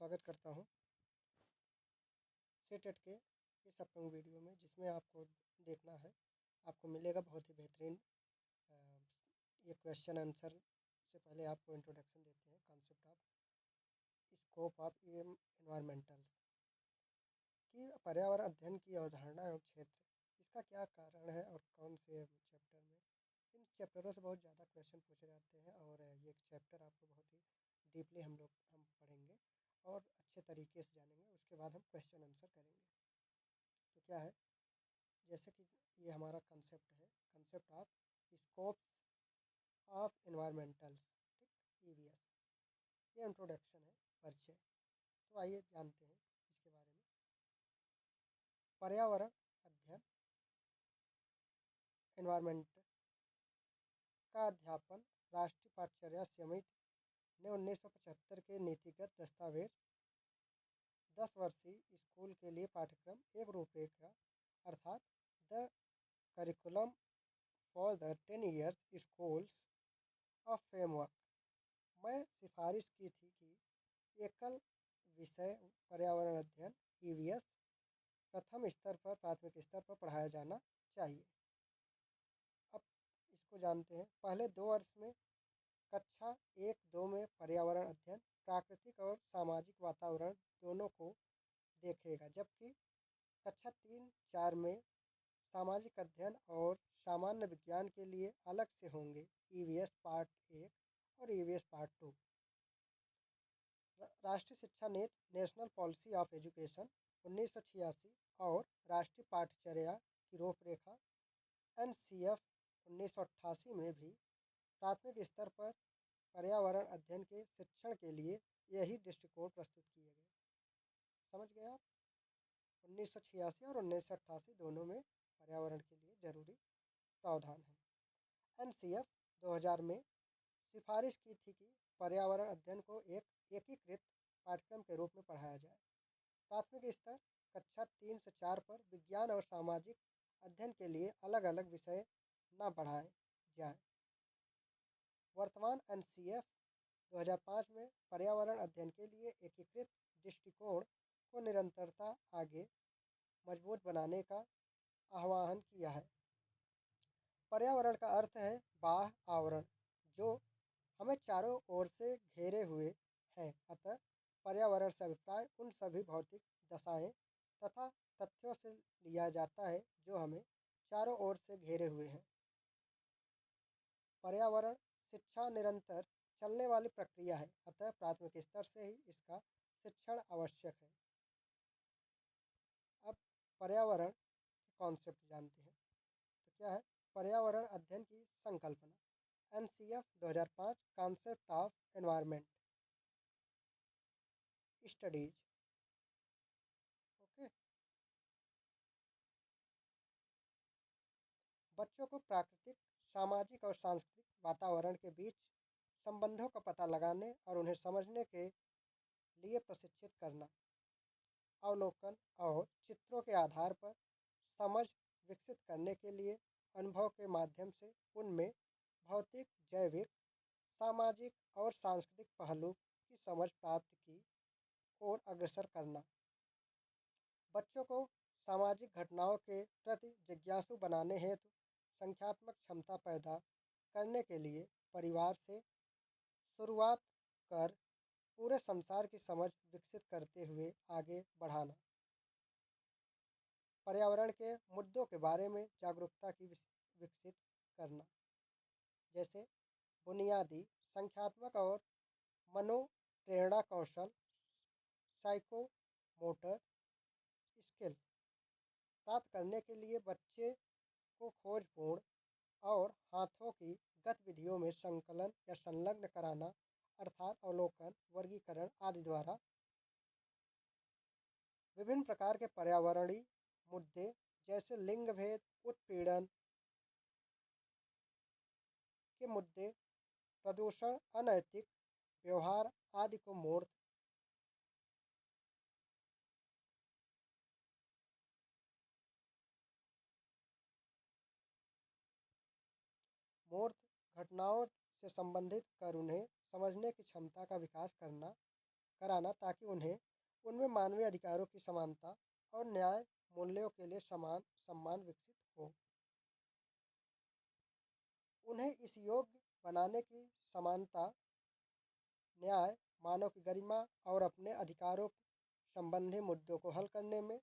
स्वागत करता हूँ सीटेट के इस अपकमिंग वीडियो में, जिसमें आपको देखना है, आपको मिलेगा बहुत ही बेहतरीन। ये क्वेश्चन आंसर से पहले आपको इंट्रोडक्शन देते हैं कॉन्सेप्ट ऑफ स्कोप ऑफ एनवायरमेंटल्स कि पर्यावरण अध्ययन की अवधारणा एवं क्षेत्र, इसका क्या कारण है और कौन से चैप्टर में। इन चैप्टरों से बहुत ज़्यादा क्वेश्चन पूछे जाते हैं और ये एक चैप्टर आपको बहुत ही डीपली हम पढ़ेंगे और अच्छे तरीके से जानेंगे। उसके बाद हम क्वेश्चन आंसर करेंगे। तो क्या है, जैसे कि ये हमारा कंसेप्ट है, कंसेप्ट ऑफ स्कोप्स ऑफ एनवायरमेंटल्स, ठीक, ईवीएस। ये इंट्रोडक्शन है, परिचय। तो आइए जानते हैं इसके बारे में। पर्यावरण अध्ययन एनवायरमेंट का अध्यापन राष्ट्रीय पाठचर्या समिति ने 1975 के नीतिगत दस्तावेज 10 वर्षीय स्कूल के लिए पाठ्यक्रम एक रूपरेखा अर्थात the curriculum for the 10 years schools of framework में सिफारिश की थी कि एकल विषय पर्यावरण अध्ययन ईवीएस प्रथम स्तर पर, प्राथमिक स्तर पर पढ़ाया जाना चाहिए। अब इसको जानते हैं। पहले 2 वर्ष में कक्षा 1-2 में पर्यावरण अध्ययन प्राकृतिक और सामाजिक वातावरण दोनों को देखेगा, जबकि कक्षा 3-4 में सामाजिक अध्ययन और सामान्य विज्ञान के लिए अलग से होंगे ईवीएस पार्ट 1 और ईवीएस पार्ट 2। राष्ट्रीय शिक्षा नीति नेशनल पॉलिसी ऑफ एजुकेशन 1986 और राष्ट्रीय पाठचर्या की रूपरेखा एनसीएफ 1988 में भी प्राथमिक स्तर पर पर्यावरण अध्ययन के शिक्षण के लिए यही दृष्टिकोण प्रस्तुत किए गए। समझ गए आप? 1986 और 1988 दोनों में पर्यावरण के लिए जरूरी प्रावधान है। एनसीएफ 2000 में सिफारिश की थी कि पर्यावरण अध्ययन को एक एकीकृत पाठ्यक्रम के रूप में पढ़ाया जाए। प्राथमिक स्तर कक्षा 3 से 4 पर विज्ञान और सामाजिक अध्ययन के लिए अलग अलग विषय न पढ़ाए जाए। वर्तमान एनसीएफ 2005 में पर्यावरण अध्ययन के लिए एकीकृत दृष्टिकोण को निरंतरता आगे मजबूत बनाने का आह्वान किया है। पर्यावरण का अर्थ है बाह्य आवरण जो हमें चारों ओर से घेरे हुए हैं। अतः पर्यावरण से अभिप्राय उन सभी भौतिक दशाएं तथा तथ्यों से लिया जाता है जो हमें चारों ओर से घेरे हुए हैं। पर्यावरण शिक्षा निरंतर चलने वाली प्रक्रिया है, अतः प्राथमिक स्तर से ही इसका शिक्षण आवश्यक है। अब पर्यावरण के कॉन्सेप्ट जानते हैं। तो क्या है पर्यावरण अध्ययन की संकल्पना। NCF 2005 concept of environment studies. Okay, बच्चों को प्राकृतिक, सामाजिक और सांस्कृतिक वातावरण के बीच संबंधों का पता लगाने और उन्हें समझने के लिए प्रशिक्षित करना। अवलोकन और चित्रों के आधार पर समझ विकसित करने के लिए अनुभव के माध्यम से उनमें भौतिक, जैविक, सामाजिक और सांस्कृतिक पहलू की समझ प्राप्त की ओर अग्रसर करना। बच्चों को सामाजिक घटनाओं के प्रति जिज्ञासु बनाने हेतु संख्यात्मक क्षमता पैदा करने के लिए परिवार से शुरुआत कर पूरे संसार की समझ विकसित करते हुए आगे बढ़ाना। पर्यावरण के मुद्दों के बारे में जागरूकता की विकसित करना, जैसे बुनियादी संख्यात्मक और मनोप्रेरणा कौशल, साइकोमोटर स्किल प्राप्त करने के लिए बच्चे को खोजपूर्ण और हाथों की गतिविधियों में संकलन या संलग्न कराना, अर्थात अवलोकन, वर्गीकरण आदि द्वारा विभिन्न प्रकार के पर्यावरणीय मुद्दे जैसे लिंग भेद, उत्पीड़न के मुद्दे, प्रदूषण, अनैतिक व्यवहार आदि को मूर्त घटनाओं से संबंधित कर उन्हें समझने की क्षमता का विकास करना, कराना ताकि उन्हें उनमें मानवीय अधिकारों की समानता और न्याय मूल्यों के लिए समान सम्मान विकसित हो। उन्हें इस योग्य बनाने की समानता, न्याय, मानव की गरिमा और अपने अधिकारों संबंधी मुद्दों को हल करने में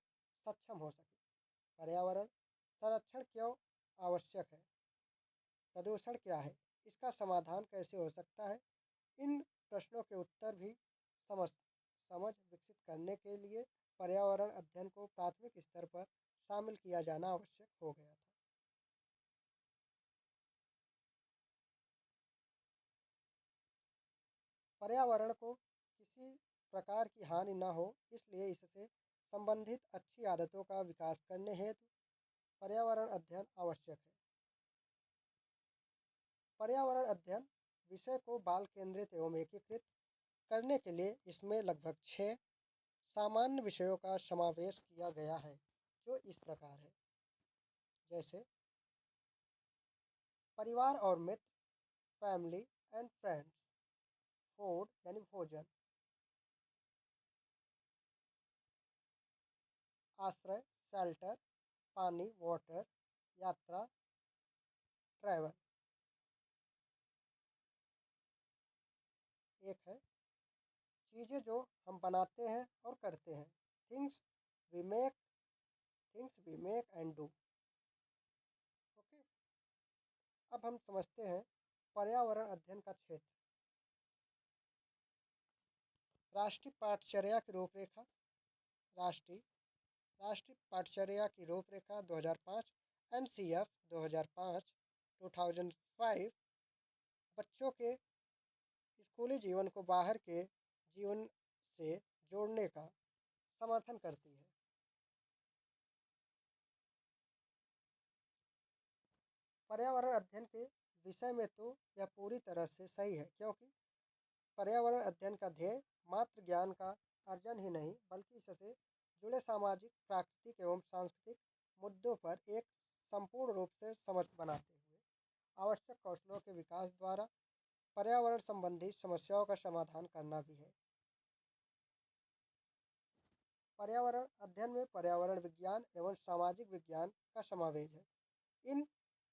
सक्षम हो सके। पर्यावरण संरक्षण क्यों आवश्यक है? प्रदूषण क्या है? इसका समाधान कैसे हो सकता है? इन प्रश्नों के उत्तर भी समझ समझ विकसित करने के लिए पर्यावरण अध्ययन को प्राथमिक स्तर पर शामिल किया जाना आवश्यक हो गया था। पर्यावरण को किसी प्रकार की हानि न हो, इसलिए इससे संबंधित अच्छी आदतों का विकास करने हेतु पर्यावरण अध्ययन आवश्यक है। पर्यावरण अध्ययन विषय को बाल केंद्रित एवं एकीकृत करने के लिए इसमें लगभग 6 सामान्य विषयों का समावेश किया गया है, जो इस प्रकार है। जैसे परिवार और मित्र, फैमिली एंड फ्रेंड्स, फूड यानी भोजन, आश्रय शेल्टर, पानी वाटर, यात्रा ट्रैवल। एक है चीज़ें जो हम बनाते हैं और करते हैं, things we make and do. Okay, अब हम समझते हैं पर्यावरण अध्ययन का क्षेत्र। राष्ट्रीय पाठचर्या की रूपरेखा। राष्ट्रीय राष्ट्रीय पाठचर्या की रूपरेखा 2005, NCF 2005, 2005 बच्चों के स्कूली जीवन को बाहर के जीवन से जोड़ने का समर्थन करती है। पर्यावरण अध्ययन के विषय में तो यह पूरी तरह से सही है, क्योंकि पर्यावरण अध्ययन का ध्येय मात्र ज्ञान का अर्जन ही नहीं, बल्कि इससे जुड़े सामाजिक, प्राकृतिक एवं सांस्कृतिक मुद्दों पर एक संपूर्ण रूप से समझ बनाते हुए आवश्यक कौशलों के विकास द्वारा पर्यावरण संबंधी समस्याओं का समाधान करना भी है। पर्यावरण अध्ययन में पर्यावरण विज्ञान एवं सामाजिक विज्ञान का समावेश है। इन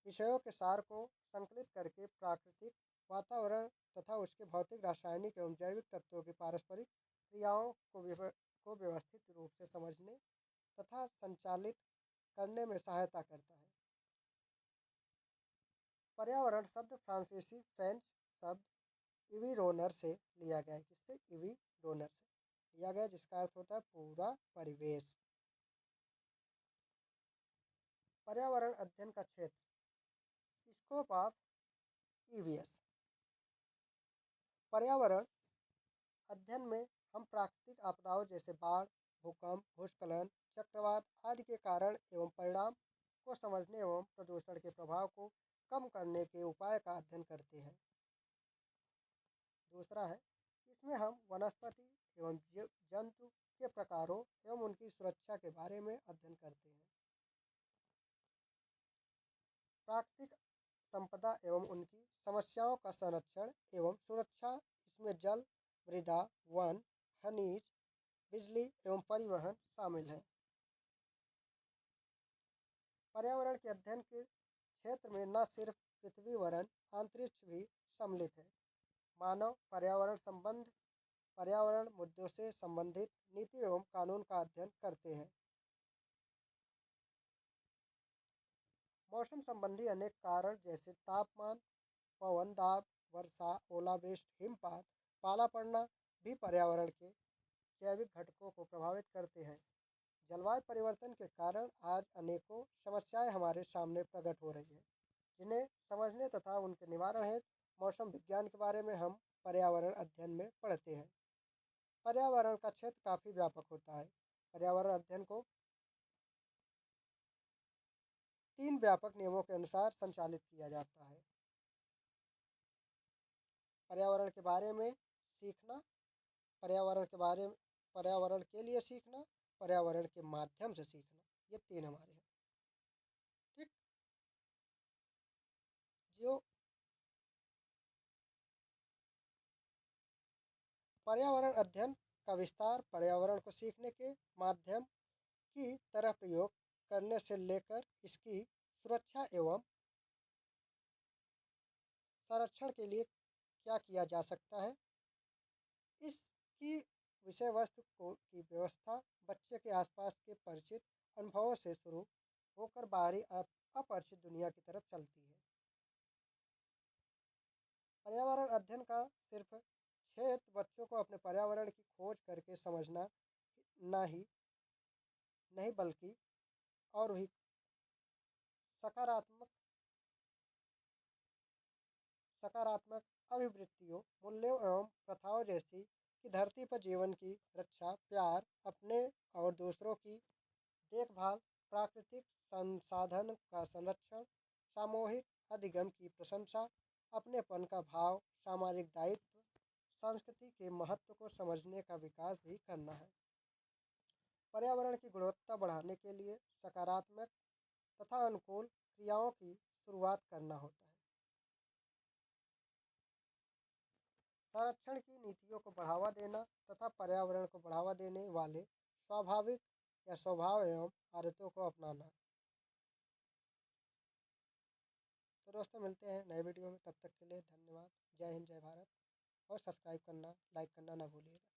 विषयों के सार को संकलित करके प्राकृतिक वातावरण तथा उसके भौतिक, रासायनिक एवं जैविक तत्वों की पारस्परिक क्रियाओं को व्यवस्थित रूप से समझने तथा संचालित करने में सहायता करता है। पर्यावरण शब्द फ्रांसीसी फ्रेंच शब्द इवीरोनर से लिया गया है। किससे? इवीरोनर से लिया गया, जिसका अर्थ होता है पूरा परिवेश। पर्यावरण अध्ययन का क्षेत्र, स्कोप ऑफ ईवीएस। पर्यावरण अध्ययन में हम प्राकृतिक आपदाओं जैसे बाढ़, भूकंप, भूस्खलन, चक्रवात आदि के कारण एवं परिणाम को समझने एवं प्रदूषण के प्रभाव को कम करने के उपाय का अध्ययन करते हैं। दूसरा है, इसमें हम वनस्पति एवं जंतु के प्रकारों एवं उनकी सुरक्षा के बारे में अध्ययन करते हैं। प्राकृतिक संपदा एवं उनकी समस्याओं का संरक्षण एवं सुरक्षा, इसमें जल, मृदा, वन, खनिज, बिजली एवं परिवहन शामिल है। पर्यावरण के अध्ययन के क्षेत्र में न सिर्फ पृथ्वी वरन अंतरिक्ष भी सम्मिलित है। मानव पर्यावरण मुद्दों से संबंधित नीति एवं कानून का अध्ययन करते हैं। मौसम संबंधी अनेक कारण जैसे तापमान, पवन दाब, वर्षा, ओलावृष्टि, हिमपात, पाला पड़ना भी पर्यावरण के जैविक घटकों को प्रभावित करते हैं। जलवायु परिवर्तन के कारण आज अनेकों समस्याएं हमारे सामने प्रकट हो रही हैं, जिन्हें समझने तथा उनके निवारण हेतु मौसम विज्ञान के बारे में हम पर्यावरण अध्ययन में पढ़ते हैं। पर्यावरण का क्षेत्र काफ़ी व्यापक होता है। पर्यावरण अध्ययन को 3 व्यापक नियमों के अनुसार संचालित किया जाता है। पर्यावरण के बारे में सीखना, पर्यावरण के लिए सीखना, पर्यावरण के माध्यम से सीखना, ये 3 हमारे हैं। ठीक, जो पर्यावरण अध्ययन का विस्तार पर्यावरण को सीखने के माध्यम की तरह प्रयोग करने से लेकर इसकी सुरक्षा एवं संरक्षण के लिए क्या किया जा सकता है, इसकी विषय वस्तु की व्यवस्था बच्चे के आसपास के परिचित अनुभवों से शुरू होकर बाहरी अपरिचित दुनिया की तरफ चलती है। पर्यावरण अध्ययन का सिर्फ क्षेत्र बच्चों को अपने पर्यावरण की खोज करके समझना ना ही नहीं बल्कि और भी सकारात्मक सकारात्मक अभिवृत्तियों, मूल्यों एवं प्रथाओं जैसी कि धरती पर जीवन की रक्षा, प्यार, अपने और दूसरों की देखभाल, प्राकृतिक संसाधन का संरक्षण, सामूहिक अधिगम की प्रशंसा, अपनेपन का भाव, सामाजिक दायित्व, संस्कृति के महत्व को समझने का विकास भी करना है। पर्यावरण की गुणवत्ता बढ़ाने के लिए सकारात्मक तथा अनुकूल क्रियाओं की शुरुआत करना होता है। संरक्षण की नीतियों को बढ़ावा देना तथा पर्यावरण को बढ़ावा देने वाले स्वाभाविक या स्वभाव एवं आदतों को अपनाना। तो दोस्तों मिलते हैं नए वीडियो में, तब तक के लिए धन्यवाद। जय हिंद, जय भारत। और सब्सक्राइब करना, लाइक करना ना भूलिएगा।